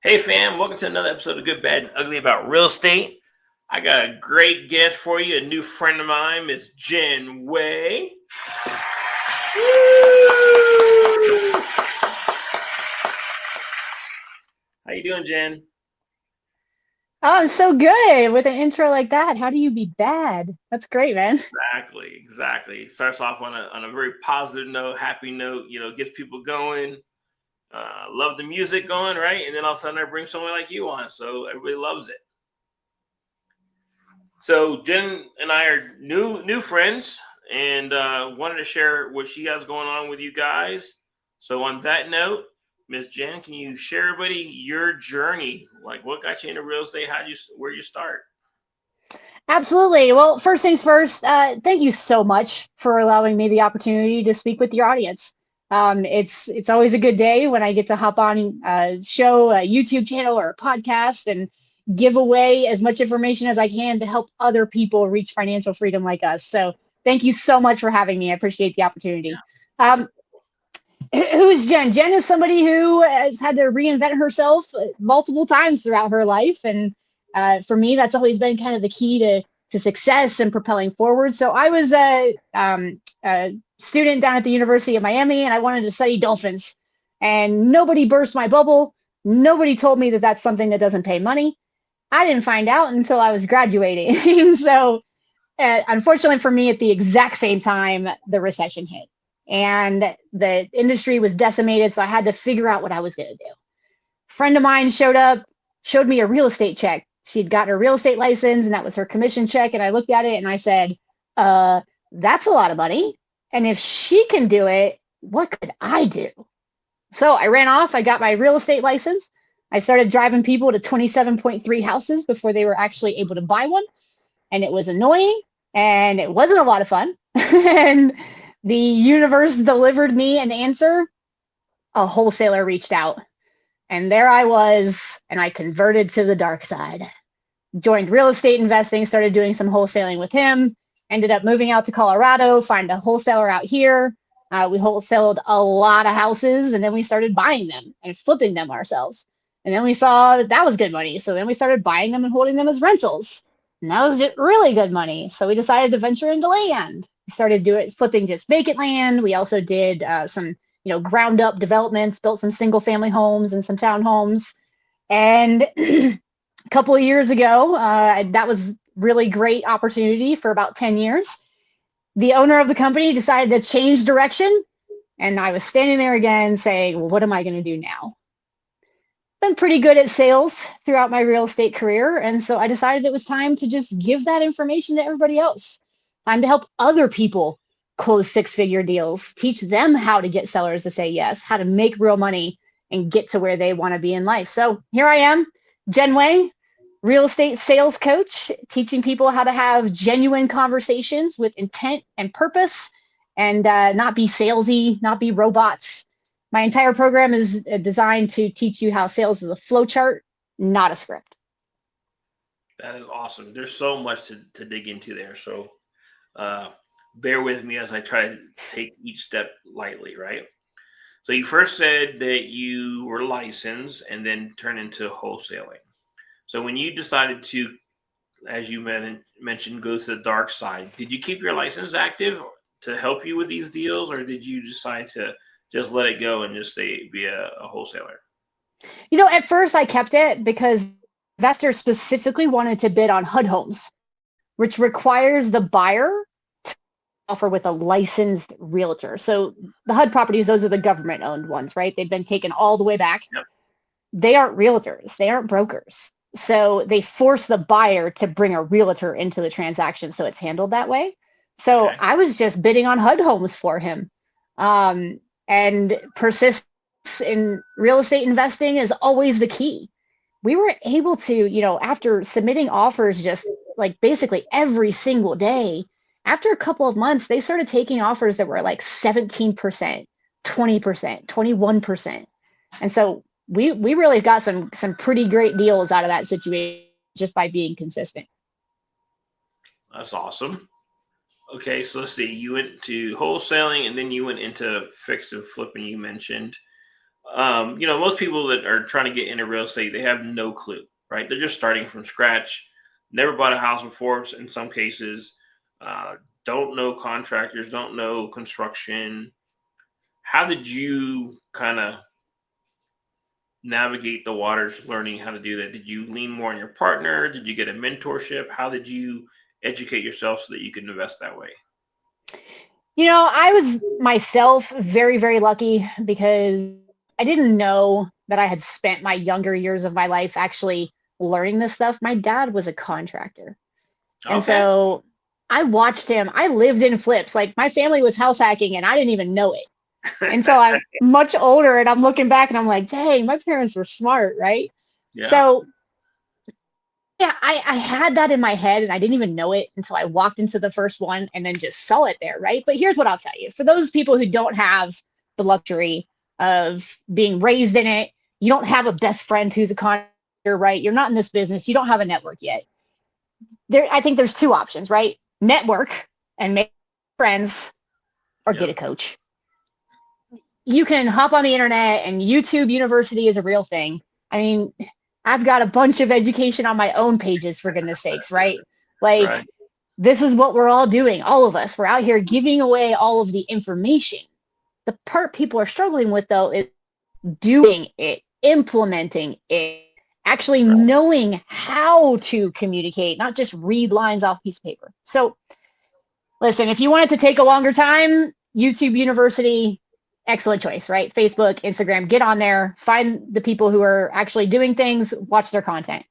Hey fam, welcome to another episode of Good, Bad, and Ugly about real estate. I got a great guest for you, a new friend of mine, Miss Jen Way. Woo! How you doing, Jen? Oh, so good with an intro like that. How do you be bad? That's great, man. Exactly. It starts off on a very positive note, happy note. Gets people going. Love the music going, right? And then all of a sudden, I bring someone like you on, so everybody loves it. So Jen and I are new friends, and wanted to share what she has going on with you guys. So on that note, Miss Jen, can you share everybody your journey? Like, what got you into real estate? Where you start? Absolutely. Well, first things first, thank you so much for allowing me the opportunity to speak with your audience. It's always a good day when I get to hop on a show, a YouTube channel, or a podcast and give away as much information as I can to help other people reach financial freedom like us. So thank you so much for having me. I appreciate the opportunity. Yeah. Um, who is Jen? Jen is somebody who has had to reinvent herself multiple times throughout her life, and for me, that's always been kind of the key to success and propelling forward. So I was a student down at the University of Miami, and I wanted to study dolphins, and nobody burst my bubble. Nobody told me that that's something that doesn't pay money. I didn't find out until I was graduating. So unfortunately for me, at the exact same time, the recession hit and the industry was decimated. So I had to figure out what I was going to do. A friend of mine showed up, showed me a real estate check. She'd got her real estate license, and that was her commission check. And I looked at it and I said, uh, that's a lot of money. And if she can do it, what could I do? So I ran off. I got my real estate license. I started driving people to 27.3 houses before they were actually able to buy one, and it was annoying and it wasn't a lot of fun. And the universe delivered me an answer. A wholesaler reached out, and there I was, and I converted to the dark side. Joined real estate investing, started doing some wholesaling with him, ended up moving out to Colorado, find a wholesaler out here. We wholesaled a lot of houses, and then we started buying them and flipping them ourselves. And then we saw that that was good money. So then we started buying them and holding them as rentals. And that was really good money. So we decided to venture into land. We started doing flipping just vacant land. We also did some, ground up developments, built some single family homes and some townhomes. And a couple of years ago, that was really great opportunity for about 10 years. The owner of the company decided to change direction, and I was standing there again saying, well, what am I going to do now? Been pretty good at sales throughout my real estate career, and so I decided it was time to just give that information to everybody else. Time to help other people close six-figure deals, teach them how to get sellers to say yes, how to make real money and get to where they want to be in life. So here I am, Jen Way, real estate sales coach, teaching people how to have genuine conversations with intent and purpose, and not be salesy, not be robots. My entire program is designed to teach you how sales is a flow chart, not a script. That is awesome. There's so much to dig into there. So uh, bear with me as I try to take each step lightly, right? So you first said that you were licensed and then turned into wholesaling. So when you decided to, as you mentioned, go to the dark side, did you keep your license active to help you with these deals, or did you decide to just let it go and just be a wholesaler? At first I kept it because investors specifically wanted to bid on HUD homes, which requires the buyer offer with a licensed realtor. So the HUD properties, those are the government owned ones, right? They've been taken all the way back. Yep. They aren't realtors, they aren't brokers. So they force the buyer to bring a realtor into the transaction. So it's handled that way. So Okay. I was just bidding on HUD homes for him. And persistence in real estate investing is always the key. We were able to, after submitting offers just like basically every single day, after a couple of months, they started taking offers that were like 17%, 20%, 21%. And so we really got some pretty great deals out of that situation just by being consistent. That's awesome. Okay, so let's see. You went to wholesaling and then you went into fix and flipping, you mentioned. most people that are trying to get into real estate, they have no clue, right? They're just starting from scratch, never bought a house before in some cases, uh, don't know contractors, don't know construction. How did you kind of navigate the waters learning how to do that? Did you lean more on your partner? Did you get a mentorship? How did you educate yourself so that you can invest that way? I was myself very, very lucky because I didn't know that I had spent my younger years of my life actually learning this stuff. My dad was a contractor. And Okay. so I watched him. I lived in flips. Like my family was house hacking and I didn't even know it until I'm much older and I'm looking back and I'm like, dang, my parents were smart, right? Yeah. So yeah, I had that in my head and I didn't even know it until I walked into the first one and then just saw it there, right? But here's what I'll tell you. For those people who don't have the luxury of being raised in it, you don't have a best friend who's a contractor, right? You're not in this business, you don't have a network yet. I think there's two options, right? Network and make friends or get Yep. a coach. You can hop on the internet and YouTube University is a real thing. I mean, I've got a bunch of education on my own pages, for goodness sakes, right? Right. Like, this is what we're all doing. All of us, we're out here giving away all of the information. The part people are struggling with, though, is doing it, implementing it, actually Right. knowing how to communicate, not just read lines off a piece of paper. So, listen, if you want it to take a longer time, YouTube University, excellent choice, right? Facebook, Instagram, get on there, find the people who are actually doing things, watch their content.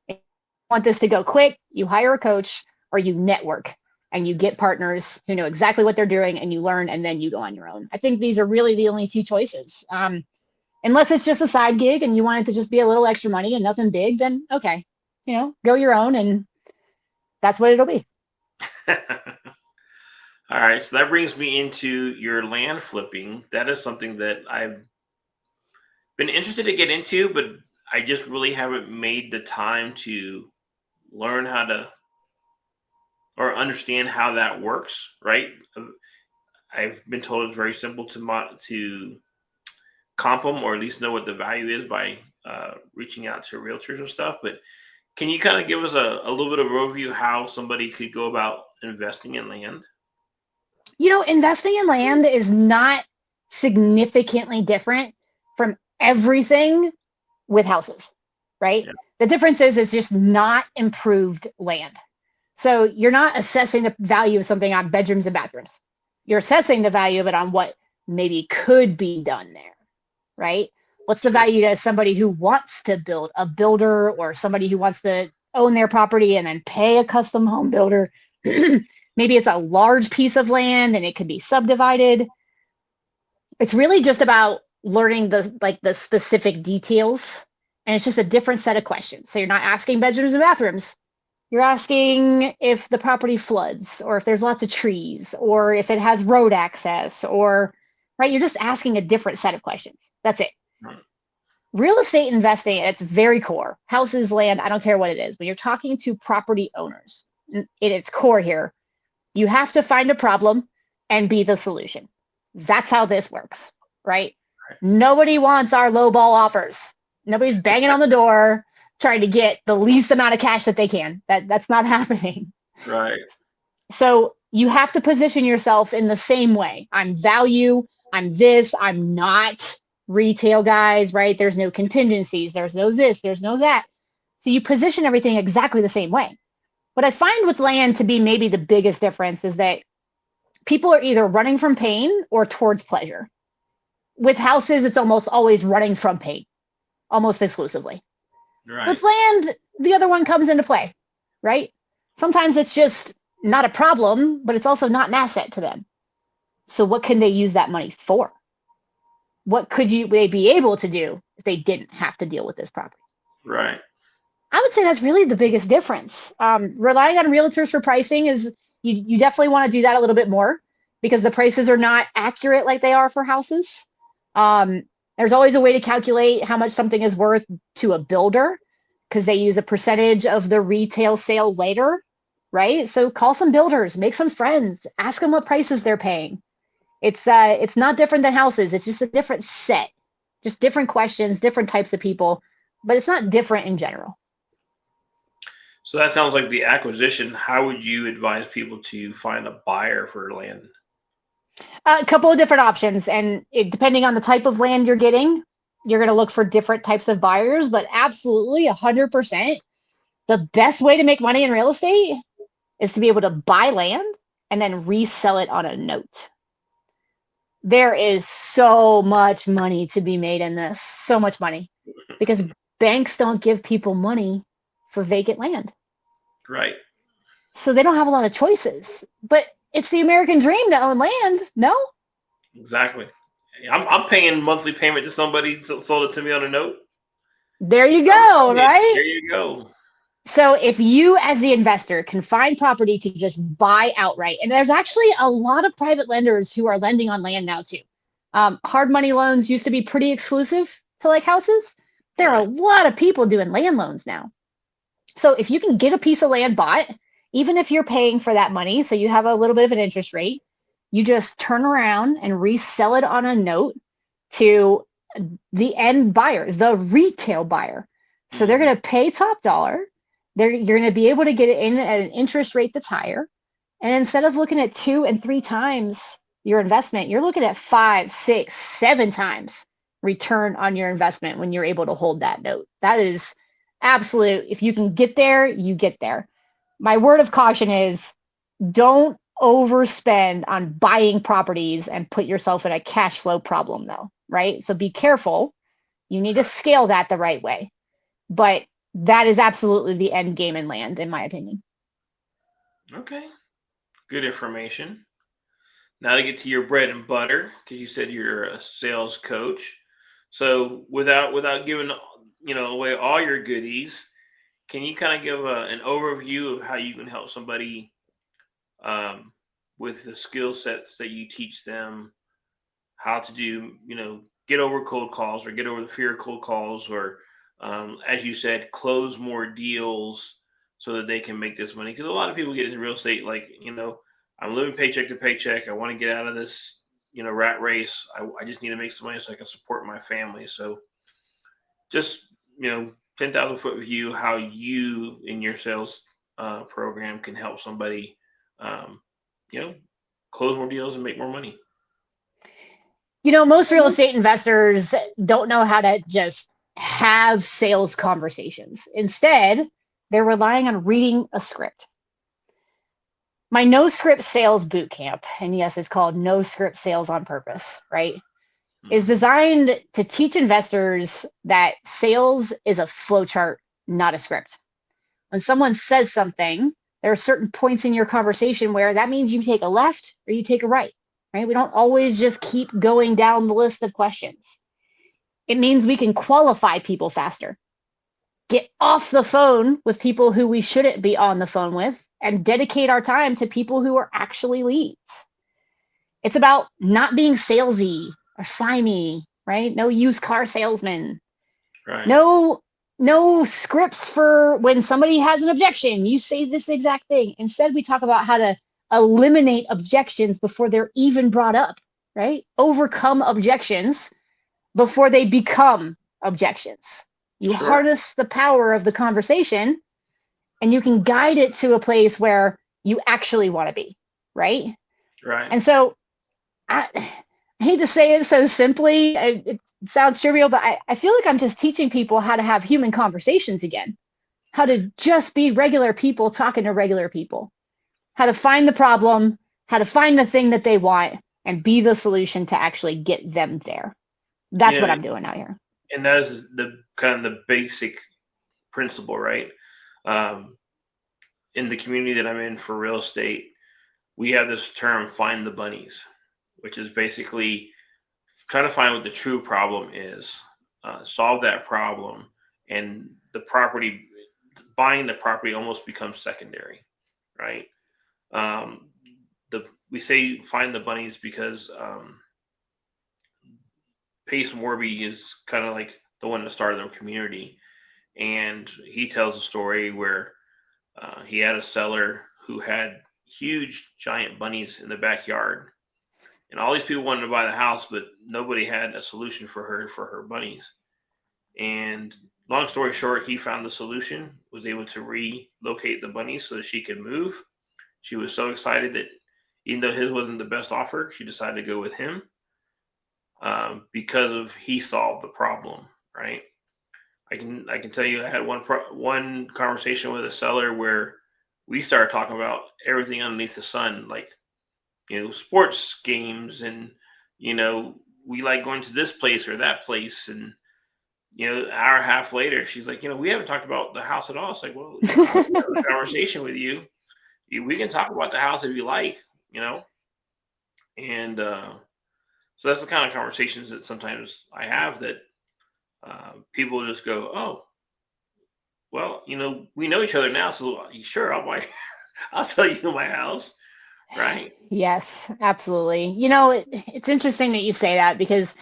If you want this to go quick, you hire a coach or you network and you get partners who know exactly what they're doing and you learn and then you go on your own. I think these are really the only two choices. Unless it's just a side gig and you want it to just be a little extra money and nothing big, then okay, go your own and that's what it'll be. All right, so that brings me into your land flipping. That is something that I've been interested to get into, but I just really haven't made the time to learn how to or understand how that works. Right? I've been told it's very simple to comp them, or at least know what the value is by reaching out to realtors and stuff. But can you kind of give us a little bit of overview how somebody could go about investing in land? Investing in land is not significantly different from everything with houses, right? Yeah. The difference is it's just not improved land. So you're not assessing the value of something on bedrooms and bathrooms. You're assessing the value of it on what maybe could be done there, right? What's the Sure. value to somebody who wants to build, a builder, or somebody who wants to own their property and then pay a custom home builder? Maybe it's a large piece of land and it could be subdivided. It's really just about learning the specific details, and it's just a different set of questions. So you're not asking bedrooms and bathrooms. You're asking if the property floods or if there's lots of trees or if it has road access, or right, you're just asking a different set of questions. That's it. Right. Real estate investing at its very core, houses, land, I don't care what it is. When you're talking to property owners, in its core here, you have to find a problem and be the solution. That's how this works, right? Nobody wants our low ball offers. Nobody's banging on the door trying to get the least amount of cash that they can. That's not happening. Right. So you have to position yourself in the same way. I'm value, I'm this, I'm not retail guys, right? There's no contingencies, there's no this, there's no that. So you position everything exactly the same way. What I find with land to be maybe the biggest difference is that people are either running from pain or towards pleasure. With houses, it's almost always running from pain, almost exclusively. Right. With land, the other one comes into play, right? Sometimes it's just not a problem, but it's also not an asset to them. So what can they use that money for? What could they be able to do if they didn't have to deal with this property? Right. I would say that's really the biggest difference. Relying on realtors for pricing is you definitely want to do that a little bit more because the prices are not accurate like they are for houses. Um, there's always a way to calculate how much something is worth to a builder because they use a percentage of the retail sale later, right? So call some builders, make some friends, ask them what prices they're paying. It's not different than houses. It's just a different set. Just different questions, different types of people, but it's not different in general. So that sounds like the acquisition. How would you advise people to find a buyer for land? A couple of different options, and depending on the type of land you're getting, you're going to look for different types of buyers. But absolutely, 100%, the best way to make money in real estate is to be able to buy land and then resell it on a note. There is so much money to be made in this, so much money, because banks don't give people money for vacant land. Right. So they don't have a lot of choices. But it's the American dream to own land, no? Exactly. I'm paying monthly payment to somebody sold it to me on a note. There you I'm go, in. right? There you go. So if you as the investor can find property to just buy outright, and there's actually a lot of private lenders who are lending on land now too. Hard money loans used to be pretty exclusive to like houses. There are a Right. lot of people doing land loans now. So if you can get a piece of land bought, even if you're paying for that money, so you have a little bit of an interest rate, you just turn around and resell it on a note to the end buyer, the retail buyer. So they're Hmm. going to pay top dollar. You're going to be able to get it in at an interest rate that's higher. And instead of looking at 2 and 3 times your investment, you're looking at 5, 6, 7 times return on your investment when you're able to hold that note. That is absolute. If you can get there, you get there. My word of caution is don't overspend on buying properties and put yourself in a cash flow problem, though, right? So be careful. You need to Right. scale that the right way. But that is absolutely the end game in land, in my opinion. Okay. Good information. Now to get to your bread and butter, because you said you're a sales coach. So without giving away all your goodies, can you kind of give an overview of how you can help somebody um, with the skill sets that you teach them, how to do, get over cold calls or get over the fear of cold calls, or as you said, close more deals so that they can make this money. Because a lot of people get into real estate like, I'm living paycheck to paycheck. I want to get out of this, rat race. I just need to make some money so I can support my family. So just, 10,000 foot view, how you in your sales program can help somebody, um, you know, close more deals and make more money. Most real estate investors don't know how to just have sales conversations. Instead, they're relying on reading a script. My no script sales boot camp, and yes, it's called no script sales on purpose, right? Is Hmm. designed to teach investors that sales is a flowchart, not a script. When someone says something, there are certain points in your conversation where that means you take a left or you take a right? We don't always just keep going down the list of questions. It means we can qualify people faster, get off the phone with people who we shouldn't be on the phone with, and dedicate our time to people who are actually leads. It's about not being salesy or slimy, right? No used car salesman. Right. No no scripts for when somebody has an objection. You say this exact thing. Instead, we talk about how to eliminate objections before they're even brought up, right? Overcome objections before they become objections. You Sure. harness the power of the conversation and you can guide it to a place where you actually want to be, right? Right. And so I hate to say it so simply. It sounds trivial, but I feel like I'm just teaching people how to have human conversations again, how to just be regular people talking to regular people, how to find the problem, how to find the thing that they want, and be the solution to actually get them there. That's what Yeah. I'm doing out here. And that is the kind of the basic principle, right? Um, in the community that I'm in for real estate, we have this term "find the bunnies," which is basically trying to find what the true problem is, solve that problem, and the property, buying the property almost becomes secondary, right? Um, we say find the bunnies because Pace Warby is kind of like the one that started the community, and he tells a story where he had a seller who had huge giant bunnies in the backyard, and all these people wanted to buy the house, but nobody had a solution for her bunnies. And long story short, he found the solution, was able to relocate the bunnies so that she could move. She was so excited that even though his wasn't the best offer, she decided to go with him, because of he solved the problem, right? I can tell you, I had one conversation with a seller where we started talking about everything underneath the sun, like, sports games, and we like going to this place or that place, and an hour and a half later, she's like, we haven't talked about the house at all. It's like, well, I want to have a conversation with you. We can talk about the house if you like, you know, and so that's the kind of conversations that sometimes I have, that people just go, oh, well, we know each other now, so sure, I'll buy, I'll sell you my house, right? Yes, absolutely. It's interesting that you say that because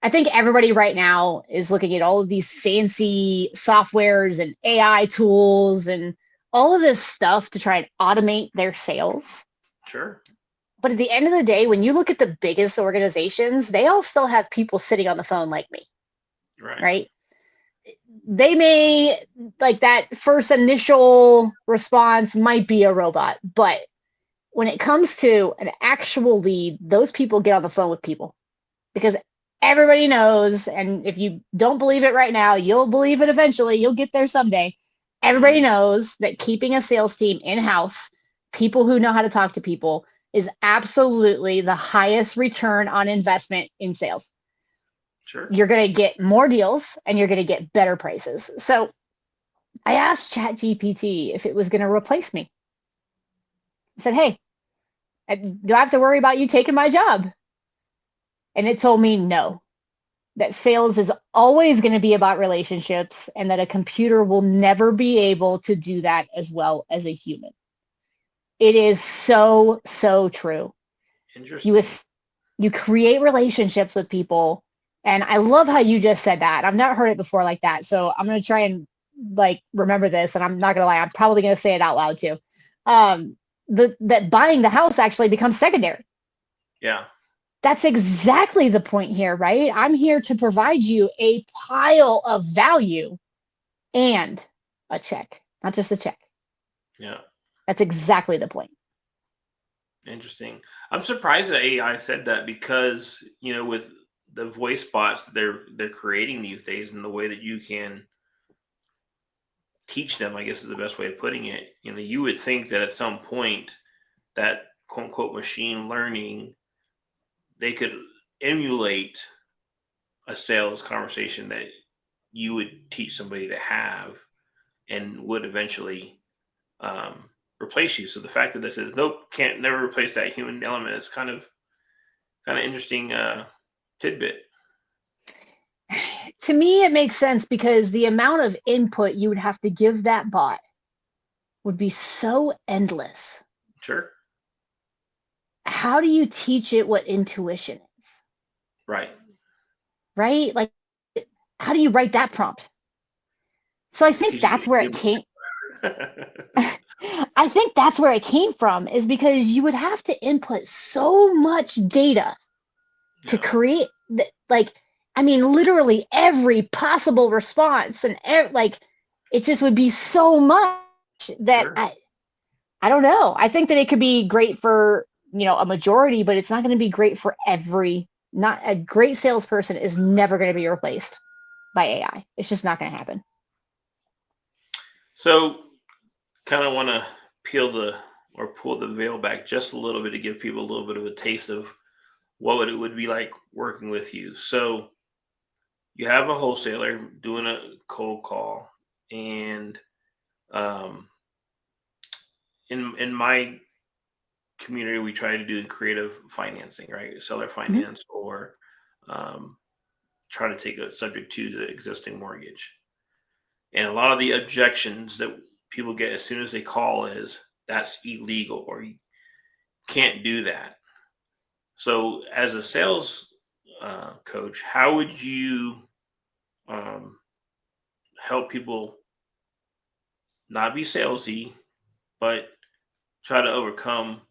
I think everybody right now is looking at all of these fancy softwares and AI tools and all of this stuff to try and automate their sales. Sure. But at the end of the day, when you look at the biggest organizations, they all still have people sitting on the phone like me, Right. right? They may, like, that first initial response might be a robot, but when it comes to an actual lead, those people get on the phone with people because everybody knows. And if you don't believe it right now, you'll believe it eventually. You'll get there someday. Everybody Mhm. knows that keeping a sales team in house, people who know how to talk to people, is absolutely the highest return on investment in sales. Sure. You're going to get more deals and you're going to get better prices. So I asked ChatGPT if it was going to replace me. I said, hey, do I have to worry about you taking my job? And it told me no, that sales is always going to be about relationships and that a computer will never be able to do that as well as a human. It is so, so true. You, Interesting. you create relationships with people. And I love how you just said that. I've never heard it before like that. So I'm going to try and like remember this. And I'm not going to lie, I'm probably going to say it out loud too. That buying the house actually becomes secondary. Yeah. That's exactly the point here, right? I'm here to provide you a pile of value and a check, not just a check. Yeah. That's exactly the point. Interesting. I'm surprised that AI said that, because with the voice bots that they're creating these days, and the way that you can teach them, I guess is the best way of putting it. You would think that at some point, that quote unquote machine learning, they could emulate a sales conversation that you would teach somebody to have, and would eventually replace you. So the fact that this says nope, can't never replace that human element is kind of interesting tidbit. To me, it makes sense because the amount of input you would have to give that bot would be so endless. Sure. How do you teach it what intuition is, Right. right? Like, how do you write that prompt? So I think Because you that's where it give came. it. I think that's where it came from, is because you would have to input so much data to Yeah. create like, I mean, literally every possible response and like it just would be so much that Sure. I don't know. I think that it could be great for, a majority, but it's not going to be great for every. Not a great salesperson is never going to be replaced by AI. It's just not going to happen. So, kind of want to peel the or pull the veil back just a little bit to give people a little bit of a taste of what it would be like working with you. So, you have a wholesaler doing a cold call, and um, in my community, we try to do creative financing, right? Seller Mm-hmm. finance, or um, try to take a subject to the existing mortgage. And a lot of the objections that people get as soon as they call is that's illegal, or you can't do that. So, as a sales coach, how would you um, help people not be salesy, but try to overcome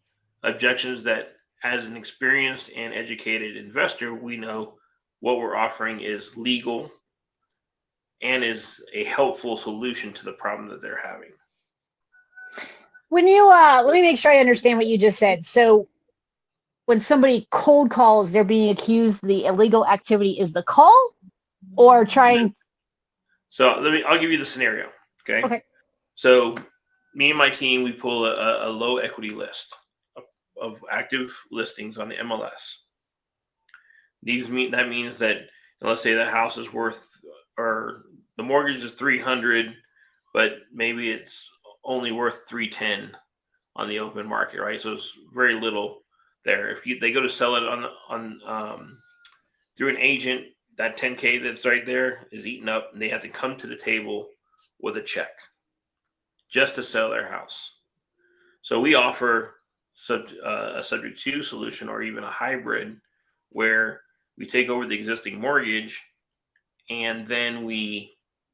objections that as an experienced and educated investor, we know what we're offering is legal and is a helpful solution to the problem that they're having. When you let me make sure I understand what you just said. So when somebody cold calls, they're being accused the illegal activity is the call or trying. So I'll give you the scenario. Okay. Okay. So me and my team, we pull a low equity list of active listings on the MLS. That means that, let's say the house is worth, or the mortgage is 300, but maybe it's only worth 310 on the open market, right? So it's very little there. If they go to sell it on through an agent, that 10K that's right there is eaten up, and they have to come to the table with a check just to sell their house. So we offer a subject to solution, or even a hybrid, where we take over the existing mortgage and then we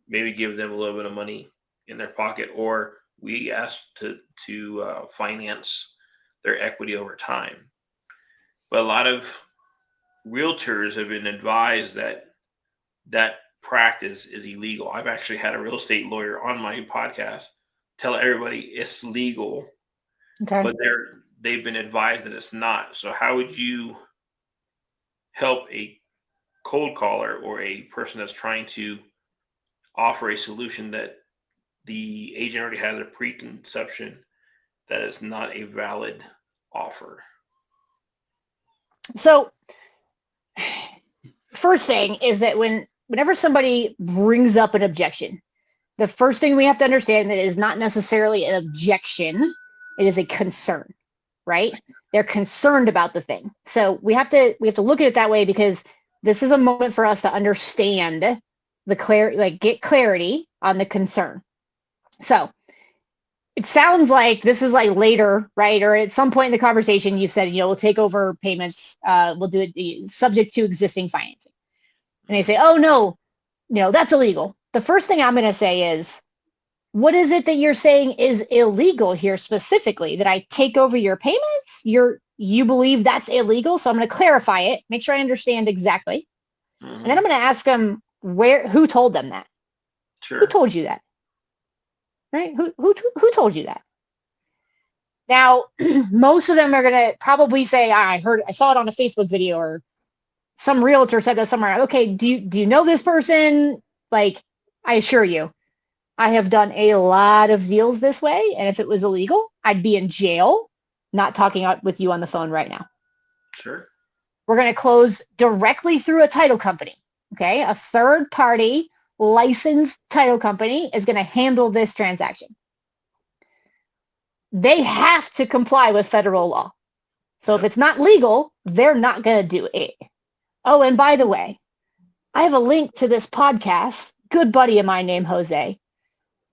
maybe give them a little bit of money in their pocket, or we ask to finance their equity over time. But a lot of realtors have been advised that that practice is illegal. I've actually had a real estate lawyer on my podcast tell everybody it's legal, Okay. but they've been advised that it's not. So how would you help a cold caller or a person that's trying to offer a solution that the agent already has a preconception that it's not a valid offer? So first thing is that whenever somebody brings up an objection, the first thing we have to understand that it is not necessarily an objection, it is a concern, right? They're concerned about the thing. So we have to look at it that way, because this is a moment for us to understand get clarity on the concern. So it sounds like this is like later, right? Or at some point in the conversation, you've said, we'll take over payments. We'll do it subject to existing financing. And they say, oh, no, that's illegal. The first thing I'm going to say is, what is it that you're saying is illegal here specifically? That I take over your payments? You believe that's illegal? So I'm going to clarify it, make sure I understand exactly. Mm-hmm. And then I'm going to ask them who told them that? Sure. Who told you that? Right? Who told you that? Now, most of them are going to probably say, I saw it on a Facebook video, or some realtor said that somewhere. Okay, do you know this person? Like, I assure you, I have done a lot of deals this way, and if it was illegal, I'd be in jail, not talking with you on the phone right now. Sure. We're going to close directly through a title company. Okay, a third party licensed title company is going to handle this transaction. They have to comply with federal law. So if it's not legal, they're not going to do it. Oh, and by the way, I have a link to this podcast. Good buddy of mine named Jose.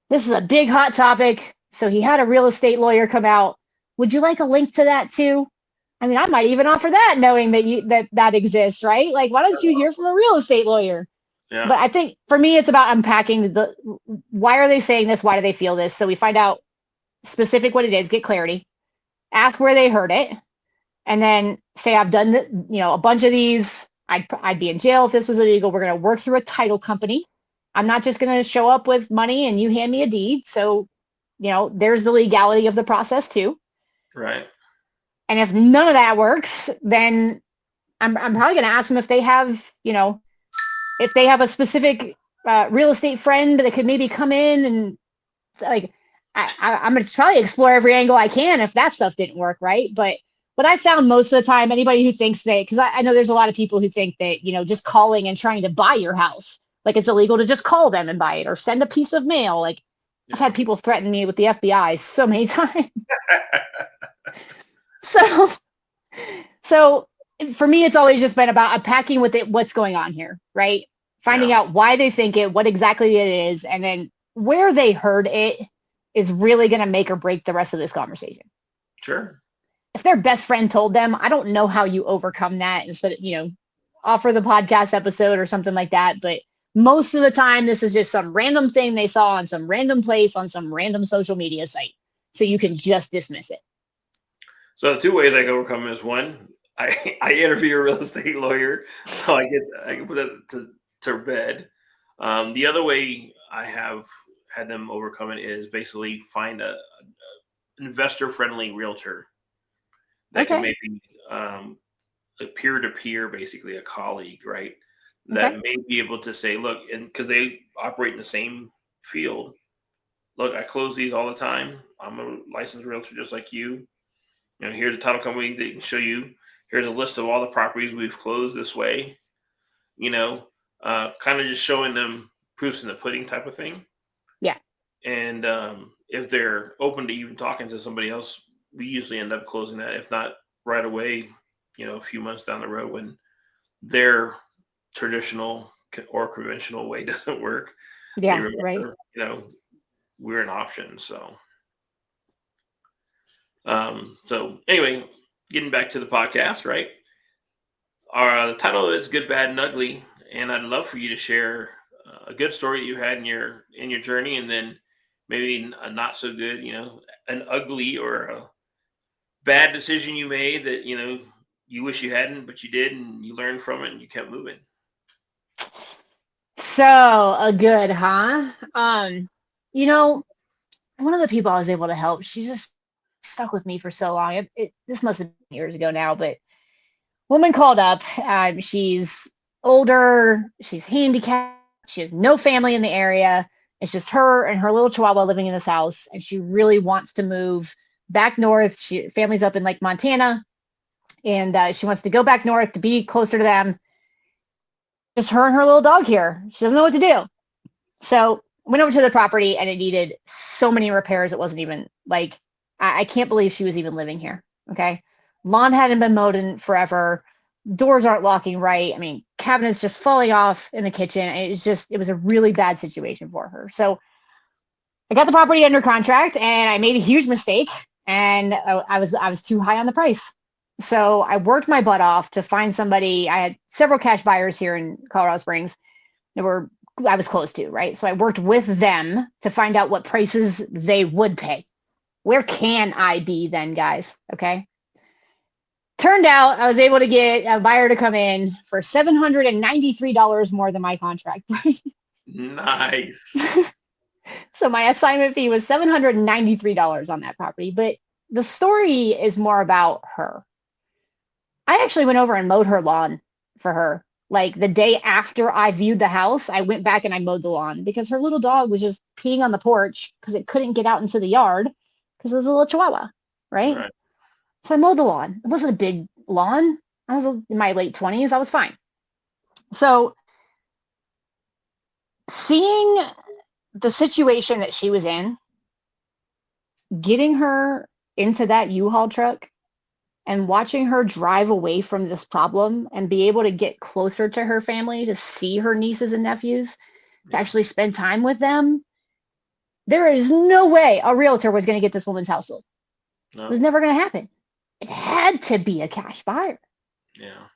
This is a big hot topic. So he had a real estate lawyer come out. Would you like a link to that too? I mean, I might even offer that, knowing that exists, right? Like, why don't you hear from a real estate lawyer? Yeah. But I think for me, it's about unpacking why are they saying this? Why do they feel this? So we find out specific what it is, get clarity, ask where they heard it, and then say, I've done a bunch of these. I'd be in jail if this was illegal. We're going to work through a title company. I'm not just going to show up with money and you hand me a deed. So, there's the legality of the process too. Right. And if none of that works, then I'm probably going to ask them if they have, if they have a specific real estate friend that could maybe come in, and like, I'm going to probably explore every angle I can if that stuff didn't work, right? But I found most of the time, anybody who thinks because I know there's a lot of people who think that, just calling and trying to buy your house, like it's illegal to just call them and buy it or send a piece of mail. Like, I've had people threaten me with the FBI so many times. So for me, it's always just been about unpacking with it, what's going on here, right? Finding out why they think it, what exactly it is, and then where they heard it is really going to make or break the rest of this conversation. Sure. If their best friend told them, I don't know how you overcome that, instead of, offer the podcast episode or something like that. But most of the time, this is just some random thing they saw on some random place on some random social media site. So you can just dismiss it. So the two ways I can overcome is one, I interview a real estate lawyer, so I can put that to bed. The other way I have had them overcome it is basically find a investor friendly realtor that can Okay. maybe a peer to peer, basically a colleague, right? That Okay. may be able to say, look, and because they operate in the same field, look, I close these all the time. I'm a licensed realtor just like you. And here's a title company that can show you. Here's a list of all the properties we've closed this way. You know, kind of just showing them proofs in the pudding type of thing. Yeah. And if they're open to even talking to somebody else, we usually end up closing that. If not right away, a few months down the road when their traditional or conventional way doesn't work, they Yeah. Right. remember, we're an option. So anyway, getting back to the podcast, right? Our the title is "Good, Bad, and Ugly," and I'd love for you to share a good story that you had in your journey, and then maybe a not so good, an ugly or a bad decision you made that you wish you hadn't, but you did, and you learned from it, and you kept moving. So a good, huh? You know, one of the people I was able to help, she just stuck with me for so long. This must have been years ago now, but woman called up. She's older, she's handicapped, she has no family in the area. It's just her and her little chihuahua living in this house, and she really wants to move back north. She family's up in like Montana, and she wants to go back north to be closer to them. Just her and her little dog here. She doesn't know what to do. So went over to the property, and it needed so many repairs. It wasn't even like I can't believe she was even living here. Okay, lawn hadn't been mowed in forever. Doors aren't locking right. I mean, cabinets just falling off in the kitchen. It was a really bad situation for her. So I got the property under contract, and I made a huge mistake, and I was too high on the price. So I worked my butt off to find somebody. I had several cash buyers here in Colorado Springs that were I was close to, right? So I worked with them to find out what prices they would pay. Where can I be then, guys? Okay. Turned out I was able to get a buyer to come in for $793 more than my contract price. Nice. So my assignment fee was $793 on that property. But the story is more about her. I actually went over and mowed her lawn for her. Like the day after I viewed the house, I went back and I mowed the lawn because her little dog was just peeing on the porch because it couldn't get out into the yard because it was a little chihuahua, right? Right. So I mowed the lawn. It wasn't a big lawn. I was in my late 20s. I was fine. So seeing the situation that she was in, getting her into that U-Haul truck and watching her drive away from this problem and be able to get closer to her family, to see her nieces and nephews, to Yeah. actually spend time with them, there is no way a realtor was going to get this woman's house sold. It was No. never going to happen. It had to be a cash buyer. Yeah.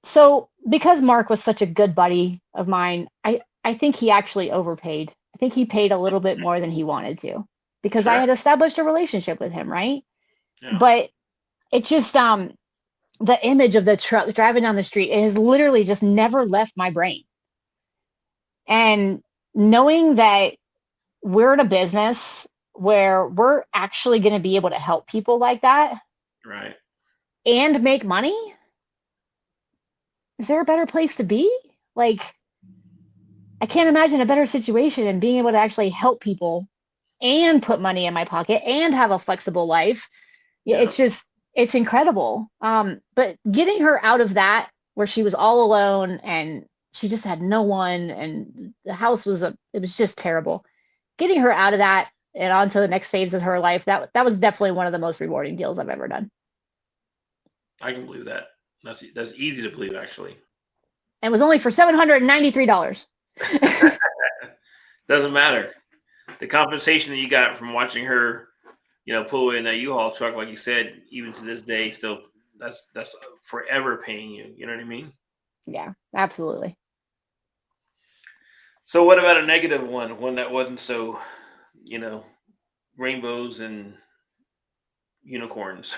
So because Mark was such a good buddy of mine, I think he actually overpaid. I think he paid a little bit more than he wanted to because I Sure. had established a relationship with him, right? Yeah. But it just the image of the truck driving down the street, it has literally just never left my brain. And knowing that we're in a business where we're actually going to be able to help people like that Right. and make money, is there a better place to be? Like, I can't imagine a better situation and being able to actually help people and put money in my pocket and have a flexible life. Yeah, Yeah. it's incredible. But getting her out of that where she was all alone and she just had no one and the house it was just terrible. Getting her out of that and onto the next phase of her life, that was definitely one of the most rewarding deals I've ever done. I can believe that. That's easy to believe, actually. And it was only for $793. Doesn't matter. The compensation that you got from watching her, pull away in that U-Haul truck, like you said, even to this day, still that's forever paying you. You know what I mean? Yeah, absolutely. So what about a negative one that wasn't so, you know, rainbows and unicorns?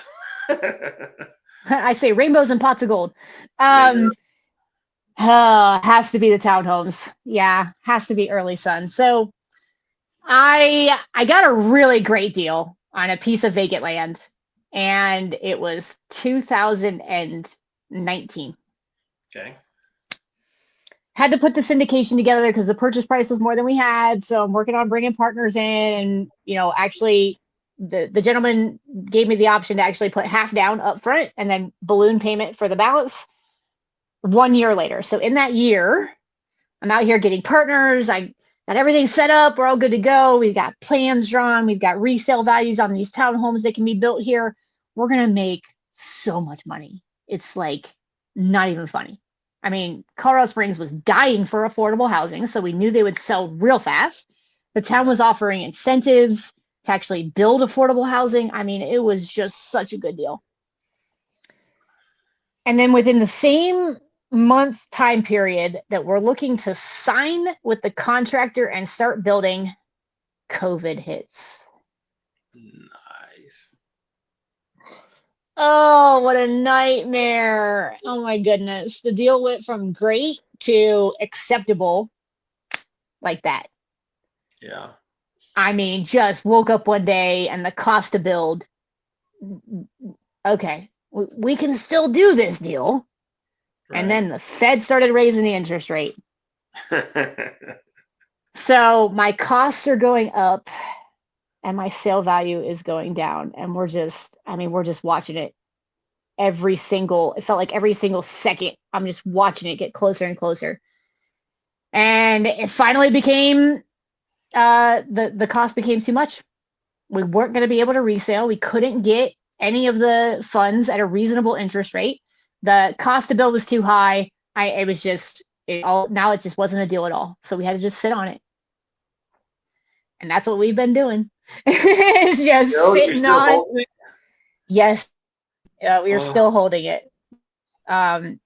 I say rainbows and pots of gold. There you Um, has to be the townhomes. Yeah, has to be early sun. So I got a really great deal on a piece of vacant land, and it was 2019. go. Okay. Had to put the syndication together because the purchase price was more than we had. So I'm working on bringing partners in, and actually, the gentleman gave me the option to actually put half down up front and then balloon payment for the balance 1 year later. So in that year, I'm out here getting partners. I got everything set up. We're all good to go. We've got plans drawn. We've got resale values on these townhomes that can be built here. We're going to make so much money. It's like not even funny. I mean, Colorado Springs was dying for affordable housing, so we knew they would sell real fast. The town Yeah. was offering incentives to actually build affordable housing. I mean, it was just such a good deal. And then within the same month time period that we're looking to sign with the contractor and start building, COVID hits. Nice. Oh, what a nightmare. Oh my goodness. The deal went from great to acceptable like that. Yeah. I mean, just woke up one day and the cost to build, okay, we can still do this deal. And Right. then the Fed started raising the interest rate. So my costs are going up and my sale value is going down. And we're just watching it it felt like every single second, I'm just watching it get closer and closer. And it finally became, the cost became too much. We weren't going to be able to resale. We couldn't get any of the funds at a reasonable interest rate. The cost to build was too high. It was just, now it just wasn't a deal at all. So we had to just sit on it. And that's what we've been doing. It's just You're sitting still on. holding it? Yes, we are Oh, still holding it.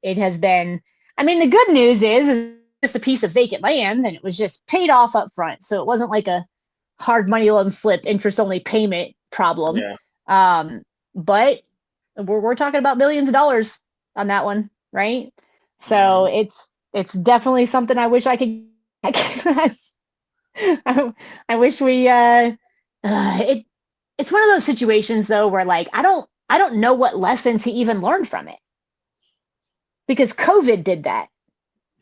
It has been. I mean, the good news is just a piece of vacant land, and it was just paid off up front, so it wasn't like a hard money loan flip interest only payment problem. yeah. Um, but we're talking about millions of dollars on that one, right? So Mhm. it's definitely something I wish I could. I wish we. It's one of those situations though where like I don't know what lesson to even learn from it because COVID did that,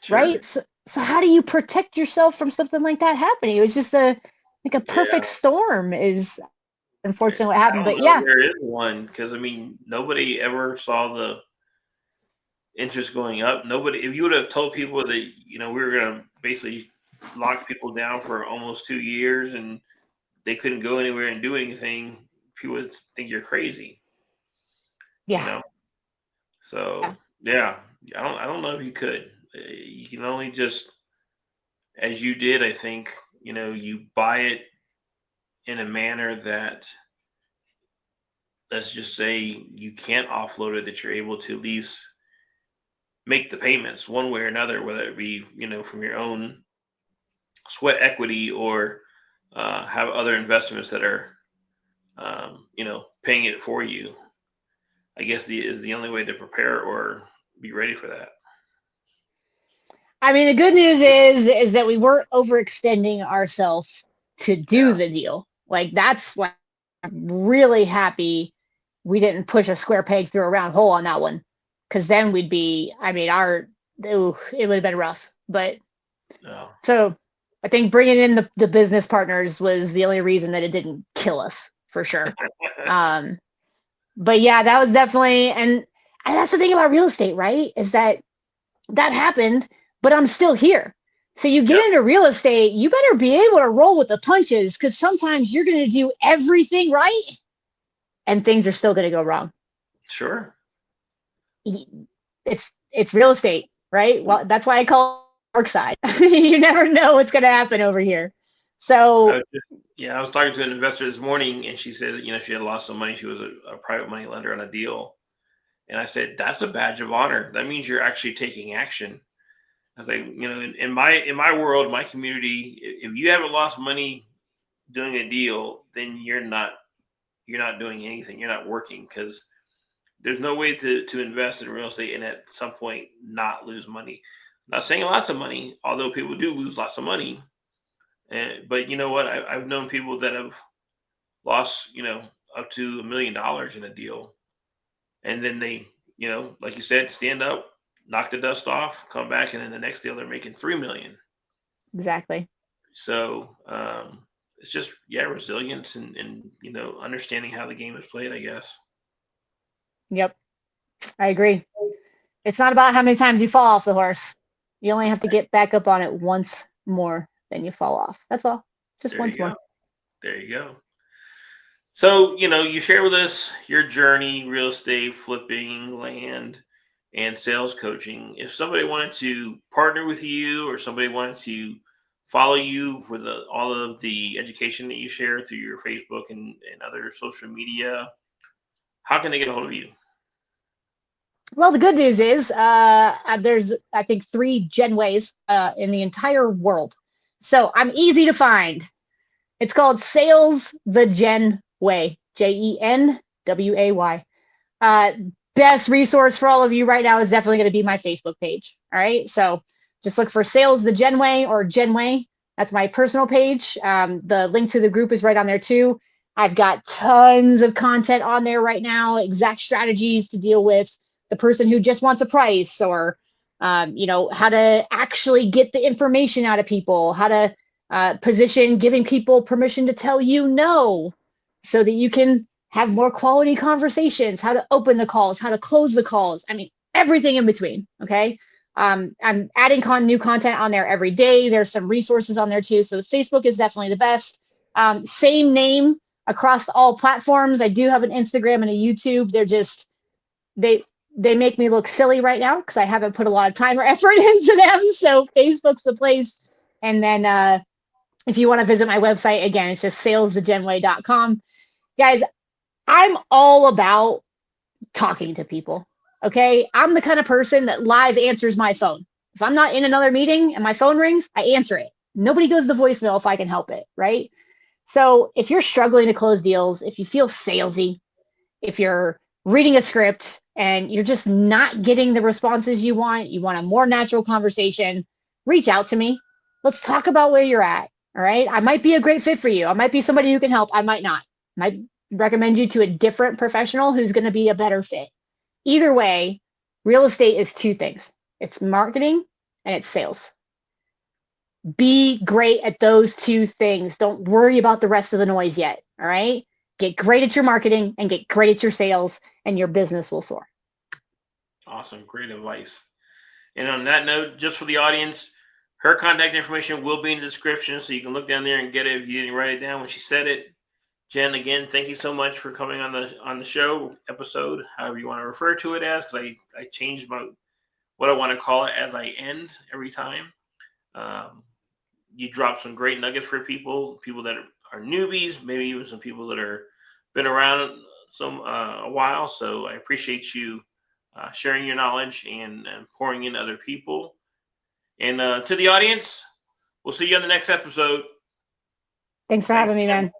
Sure. right? So how do you protect yourself from something like that happening? It was just a perfect Yeah. storm is unfortunately what I happened. don't But know if yeah, there is one because I mean nobody ever saw the interest going up. Nobody. If you would have told people that we were going to basically lock people down for almost 2 years and they couldn't go anywhere and do anything, people would think you're crazy. You yeah, know. yeah. So yeah, I don't know if you could. You can only just as you did. I think you buy it in a manner that let's just say you can't offload it that you're able to at least make the payments one way or another, whether it be from your own sweat equity or have other investments that are paying it for you. I guess is the only way to prepare or be ready for that. I mean, the good news is that we weren't overextending ourselves to do Yeah, the deal. Like that's like I'm really happy we didn't push a square peg through a round hole on that one, because then we'd be. I mean, it would have been rough. But no, so I think bringing in the business partners was the only reason that it didn't kill us for sure. Um, but yeah, that was definitely, and that's the thing about real estate, right? Is that happened, but I'm still here. So you get yep, into real estate, you better be able to roll with the punches because sometimes you're going to do everything right and things are still going to go wrong. sure. It's real estate, right? Well, that's why I call it work side. You never know what's going to happen over here. I So was just, yeah, I was talking to an investor this morning, and she said, she had lost some money. She was a private money lender on a deal, and I said, that's a badge of honor. That means you're actually taking action. I was like, in my world, my community, if you haven't lost money doing a deal, then you're not doing anything. You're not working because There's no way to invest in real estate and at some point not lose money. Not saying lots of money, although people do lose lots of money. But you know what? I've known people that have lost, up to $1 million in a deal, and then they, like you said, stand up, knock the dust off, come back, and then the next deal they're making 3 million. Exactly. So it's just resilience and understanding how the game is played, I guess. Yep, I agree. It's not about how many times you fall off the horse. You only have to get back up on it once more than you fall off. That's all. Just There once you go. more. There you go. So, you share with us your journey, real estate, flipping, land, and sales coaching. If somebody wanted to partner with you or somebody wanted to follow you for all of the education that you share through your Facebook and other social media, how can they get a hold of you? Well, the good news is there's, I think, 3 Genways in the entire world. So I'm easy to find. It's called Sales the Gen Way, Jenway. Uh, Best resource for all of you right now is definitely going to be my Facebook page. All right. So just look for Sales the Genway or Genway. That's my personal page. The link to the group is right on there too. I've got tons of content on there right now, exact strategies to deal with the person who just wants a price, or how to actually get the information out of people, how to position giving people permission to tell you no so that you can have more quality conversations, how to open the calls, how to close the calls. I mean, everything in between. Okay. I'm adding new content on there every day. There's some resources on there too. So Facebook is definitely the best. Same name across all platforms. I do have an Instagram and a YouTube. They they make me look silly right now because I haven't put a lot of time or effort into them. So Facebook's the place. And then if you want to visit my website, again, it's just salesthegenway.com. Guys, I'm all about talking to people. Okay. I'm the kind of person that live answers my phone. If I'm not in another meeting and my phone rings, I answer it. Nobody goes to voicemail if I can help it. Right. So if you're struggling to close deals, if you feel salesy, if you're reading a script and you're just not getting the responses you want a more natural conversation, reach out to me. Let's talk about where you're at. All right. I might be a great fit for you. I might be somebody who can help. I might not. I might recommend you to a different professional who's going to be a better fit. Either way, real estate is 2 things. It's marketing and it's sales. Be great at those 2 things. Don't worry about the rest of the noise yet. All right. Get great at your marketing and get great at your sales, and your business will soar. Awesome. Great advice. And on that note, just for the audience, her contact information will be in the description, so you can look down there and get it if you didn't write it down when she said it. Jen, again, thank you so much for coming on the show episode, however you want to refer to it as, because I changed what I want to call it as I end every time. You dropped some great nuggets for people that are newbies, maybe even some people that are been around a while. So I appreciate you sharing your knowledge and pouring in other people. And to the audience, we'll see you on the next episode. Thanks for having me, man.